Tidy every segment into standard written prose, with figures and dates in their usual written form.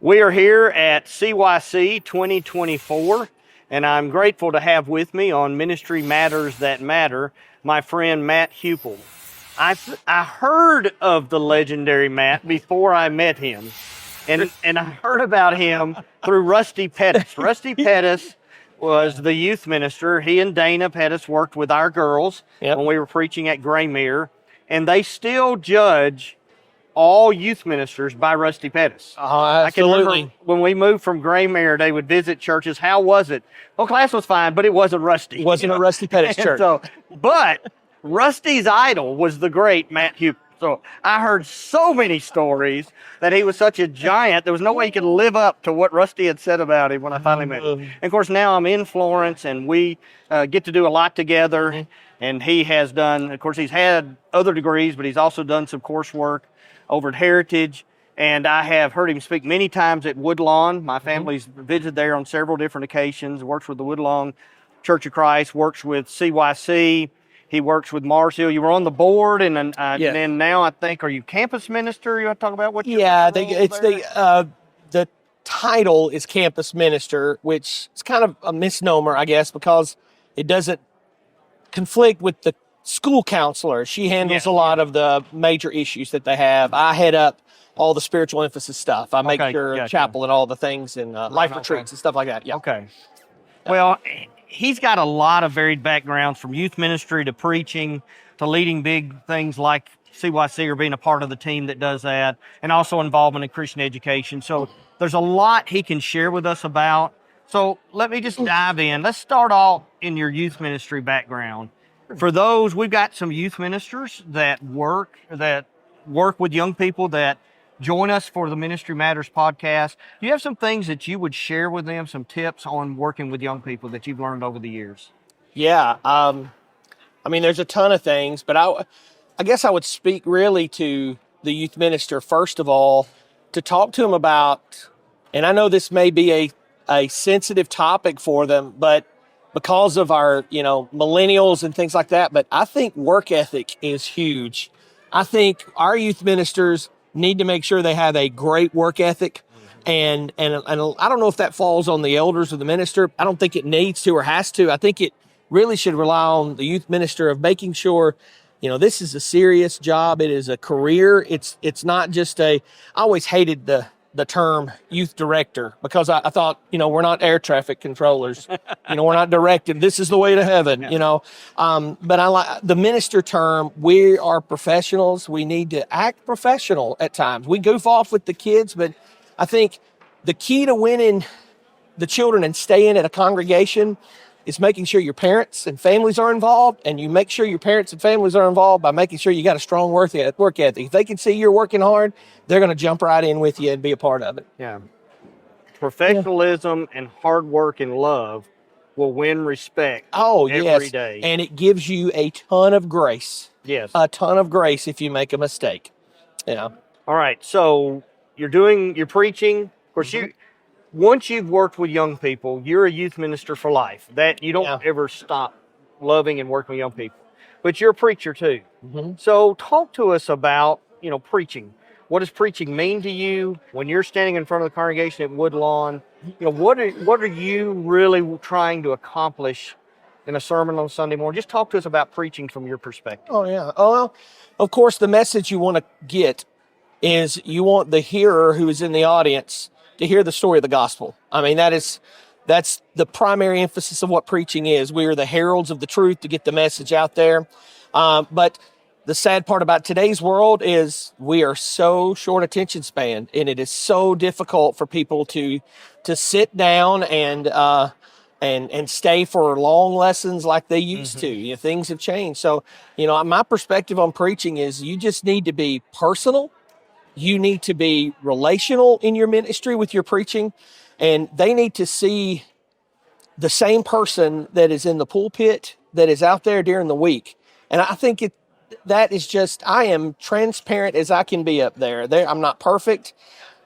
We are here at CYC 2024, and I'm grateful to have with me on Ministry Matters That Matter my friend Matt Heupel. I heard of the legendary Matt before I met him, and I heard about him through Rusty Pettis. Rusty Pettis was the youth minister. He and Dana Pettis worked with our girls when we were preaching at Graymere, and they still judge all youth ministers by Rusty Pettis. Absolutely. I can remember when we moved from Graymere, they would visit churches. How was it? Well, class was fine, but it wasn't Rusty. It wasn't a Rusty Pettis church. But Rusty's idol was the great Matt Heupel. So I heard so many stories that he was such a giant. There was no way he could live up to what Rusty had said about him when I finally met him. And of course, now I'm in Florence, and we get to do a lot together. And he has done, of course, he's had other degrees, but he's also done some coursework over at Heritage, and I have heard him speak many times at Woodlawn. My family's visited there on several different occasions, works with the Woodlawn Church of Christ, works with CYC, he works with Mars Hill. You were on the board, and then now I think, are you campus minister? You want to talk about what you're the title is campus minister, which is kind of a misnomer, I guess, because it doesn't conflict with the school counselor. She handles a lot of the major issues that they have. I head up all the spiritual emphasis stuff. I make sure chapel and all the things and life retreats and stuff like that. Yeah. Okay. Well, he's got a lot of varied backgrounds, from youth ministry to preaching to leading big things like CYC or being a part of the team that does that, and also involvement in Christian education. So there's a lot he can share with us about. So let me just dive in. Let's start off in your youth ministry background. For those, we've got some youth ministers that work with young people that join us for the Ministry Matters podcast. Do you have some things that you would share with them, some tips on working with young people that you've learned over the years? Yeah. I mean, there's a ton of things, but I guess I would speak really to the youth minister, first of all, to talk to them about, and I know this may be a sensitive topic for them, but because of our, millennials and things like that. But I think work ethic is huge. I think our youth ministers need to make sure they have a great work ethic. And I don't know if that falls on the elders or the minister. I don't think it needs to or has to. I think it really should rely on the youth minister of making sure, this is a serious job. It is a career. It's not just I always hated the term youth director, because I thought, we're not air traffic controllers, we're not directing, this is the way to heaven, but I like the minister term. We are professionals. We need to act professional at times. We goof off with the kids, but I think the key to winning the children and staying at a congregation is making sure your parents and families are involved, and you make sure your parents and families are involved by making sure you got a strong work ethic. If they can see you're working hard, they're going to jump right in with you and be a part of it. Yeah. Professionalism and hard work and love will win respect every day. And it gives you a ton of grace. Yes. A ton of grace if you make a mistake. Yeah. All right. So you're preaching. Of course, once you've worked with young people, you're a youth minister for life. That you don't ever stop loving and working with young people. But you're a preacher too. So talk to us about, preaching. What does preaching mean to you when you're standing in front of the congregation at Woodlawn? What are you really trying to accomplish in a sermon on Sunday morning? Just talk to us about preaching from your perspective. Oh, yeah. Oh, well, of course, the message you want to get is you want the hearer who is in the audience to hear the story of the gospel. I mean, that's the primary emphasis of what preaching is. We are the heralds of the truth to get the message out there. But the sad part about today's world is we are so short attention span, and it is so difficult for people to sit down and stay for long lessons like they used to. Things have changed. So, my perspective on preaching is you just need to be personal. You need to be relational in your ministry with your preaching, and they need to see the same person that is in the pulpit that is out there during the week. And I think that is just, I am transparent as I can be up there. I'm not perfect.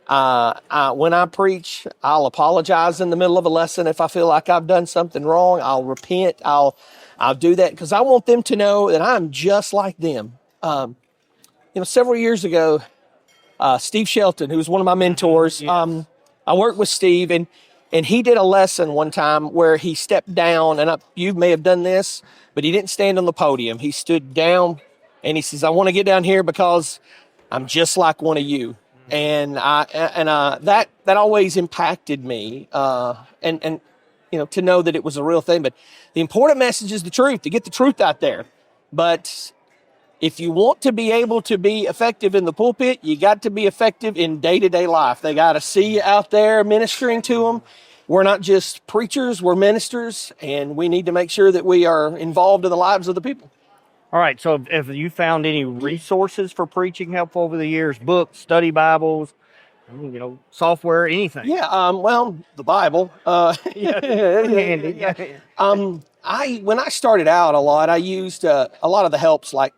When I preach, I'll apologize in the middle of a lesson if I feel like I've done something wrong. I'll repent. I'll do that because I want them to know that I'm just like them. Several years ago, Steve Shelton, who was one of my mentors, I worked with Steve, and he did a lesson one time where he stepped down, and you may have done this, but he didn't stand on the podium. He stood down, and he says, "I want to get down here because I'm just like one of you." And that always impacted me, and to know that it was a real thing. But the important message is the truth, to get the truth out there. But if you want to be able to be effective in the pulpit, you got to be effective in day-to-day life. They got to see you out there ministering to them. We're not just preachers, we're ministers, and we need to make sure that we are involved in the lives of the people. All right, so have you found any resources for preaching helpful over the years? Books, study Bibles, software, anything? Yeah, well, the Bible. Handy. Yeah. When I started out a lot, I used a lot of the helps. Like,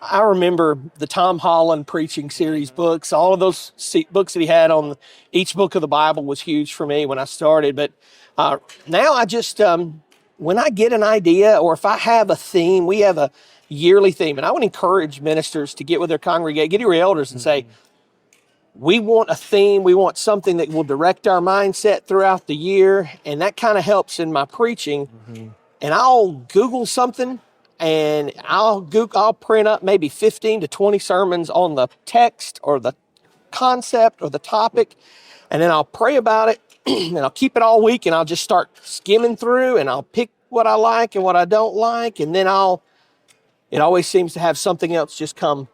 I remember the Tom Holland preaching series books. All of those books that he had on each book of the Bible was huge for me when I started. But now I just, when I get an idea, or if I have a theme, we have a yearly theme, and I would encourage ministers to get with their congregation, get to your elders and say, we want a theme, we want something that will direct our mindset throughout the year, and that kind of helps in my preaching. And I'll Google something, and I'll print up maybe 15 to 20 sermons on the text or the concept or the topic, and then I'll pray about it, and I'll keep it all week, and I'll just start skimming through, and I'll pick what I like and what I don't like, and then it always seems to have something else just come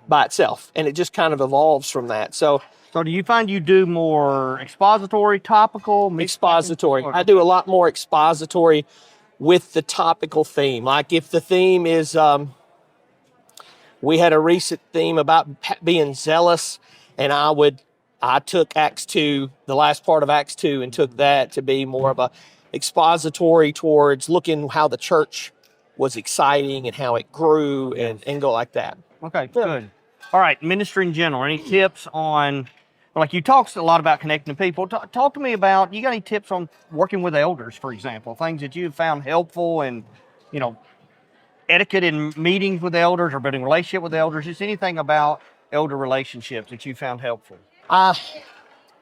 by itself, and it just kind of evolves from that. So do you find you do more expository, topical? Expository. I do a lot more expository with the topical theme. Like if the theme is, we had a recent theme about being zealous, and I took Acts 2, the last part of Acts 2, and took that to be more of a expository towards looking how the church was exciting and how it grew, and go like that. Okay, good. All right, ministry in general. Any tips on, like you talked a lot about connecting to people. Talk to me about, you got any tips on working with elders, for example, things that you've found helpful, and, etiquette in meetings with elders or building relationship with elders, just anything about elder relationships that you found helpful? I've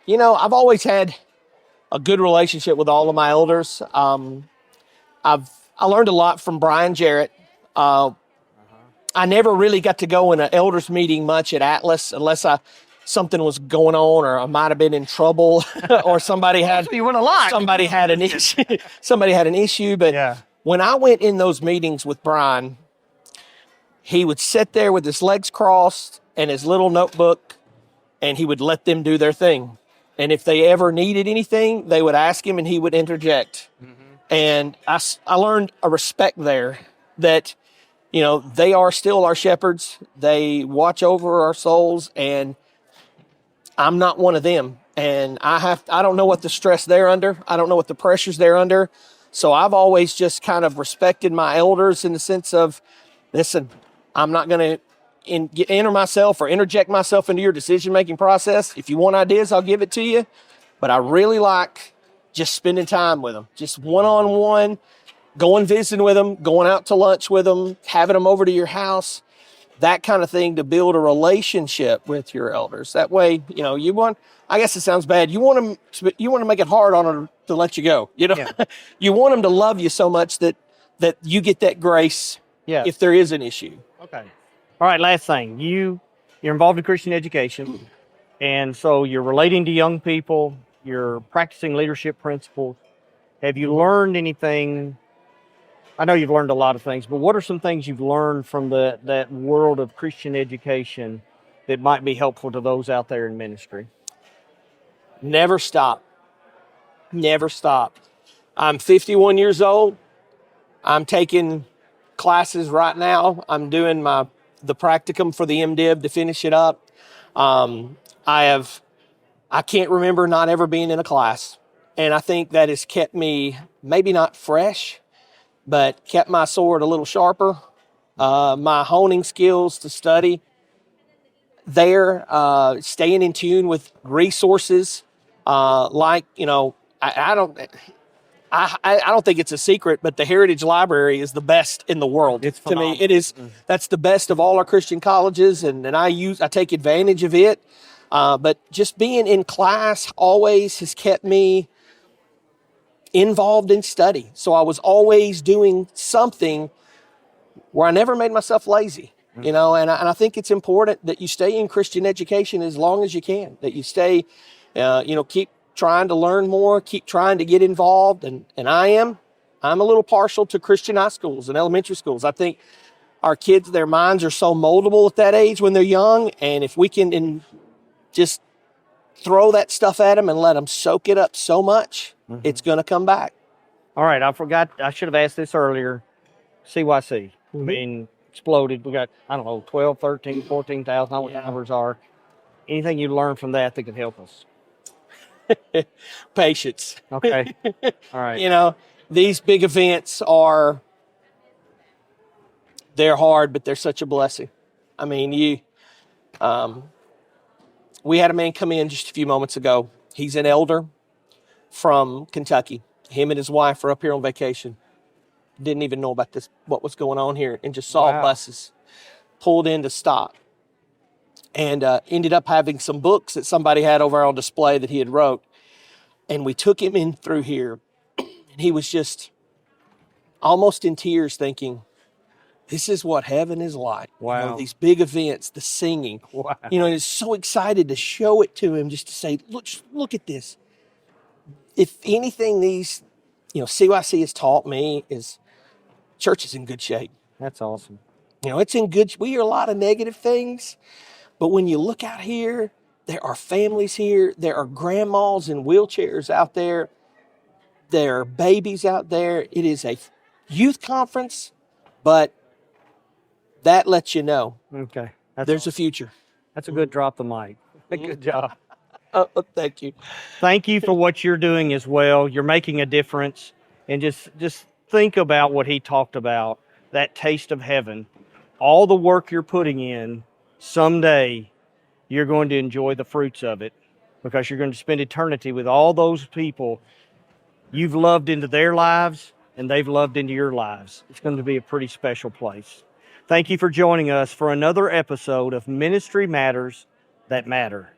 always had a good relationship with all of my elders. I learned a lot from Brian Jarrett. I never really got to go in an elders meeting much at Atlas unless something was going on, or I might have been in trouble, or somebody had you went a lot. Somebody had an issue. Somebody had an issue. But when I went in those meetings with Brian, he would sit there with his legs crossed and his little notebook, and he would let them do their thing. And if they ever needed anything, they would ask him, and he would interject. And I learned a respect there that, they are still our shepherds. They watch over our souls, and I'm not one of them. And I don't know what the stress they're under. I don't know what the pressures they're under. So I've always just kind of respected my elders in the sense of, listen, I'm not going to enter myself or interject myself into your decision-making process. If you want ideas, I'll give it to you. But I really like just spending time with them, just one-on-one, going visiting with them, going out to lunch with them, having them over to your house, that kind of thing, to build a relationship with your elders. That way, I guess it sounds bad. You want to make it hard on them to let you go. You want them to love you so much that you get that grace if there is an issue. Okay. All right, last thing. You're involved in Christian education, and so you're relating to young people, you're practicing leadership principles. Have you learned anything? I know you've learned a lot of things, but what are some things you've learned from that world of Christian education that might be helpful to those out there in ministry? Never stop. Never stop. I'm 51 years old. I'm taking classes right now. I'm doing the practicum for the MDiv to finish it up. I can't remember not ever being in a class. And I think that has kept me maybe not fresh, but kept my sword a little sharper. My honing skills to study there, staying in tune with resources, I don't think it's a secret, but the Heritage Library is the best in the world. It's to me. It is. That's the best of all our Christian colleges, and I take advantage of it. But just being in class always has kept me involved in study. So I was always doing something where I never made myself lazy, you know, and I think it's important that you stay in Christian education as long as you can, that you stay, keep trying to learn more, keep trying to get involved. And I'm a little partial to Christian high schools and elementary schools. I think our kids, their minds are so moldable at that age when they're young. And if we can just throw that stuff at them and let them soak it up so much, it's going to come back. All right, I forgot. I should have asked this earlier. CYC. I mean, exploded. We got, I don't know, 12, 13, 14,000, I don't know what the numbers are. Anything you learned from that could help us? Patience. Okay. All right. You know, these big events they're hard, but they're such a blessing. I mean, we had a man come in just a few moments ago. He's an elder from Kentucky. Him and his wife are up here on vacation. Didn't even know about what was going on here, and just saw buses pulled in to stop. And ended up having some books that somebody had over on display that he had wrote. And we took him in through here, and he was just almost in tears thinking, this is what heaven is like. Wow. You know, these big events, the singing. Wow. You know, and he's so excited to show it to him, just to say, look at this. If anything, CYC has taught me is church is in good shape. That's awesome. You know, it's in good. We hear a lot of negative things, but when you look out here, there are families here. There are grandmas in wheelchairs out there. There are babies out there. It is a youth conference, but that lets you know. Okay. There's a future. That's a good drop the mic. Good job. Thank you. Thank you for what you're doing as well. You're making a difference. And just think about what he talked about, that taste of heaven. All the work you're putting in, someday you're going to enjoy the fruits of it, because you're going to spend eternity with all those people you've loved into their lives and they've loved into your lives. It's going to be a pretty special place. Thank you for joining us for another episode of Ministry Matters That Matter.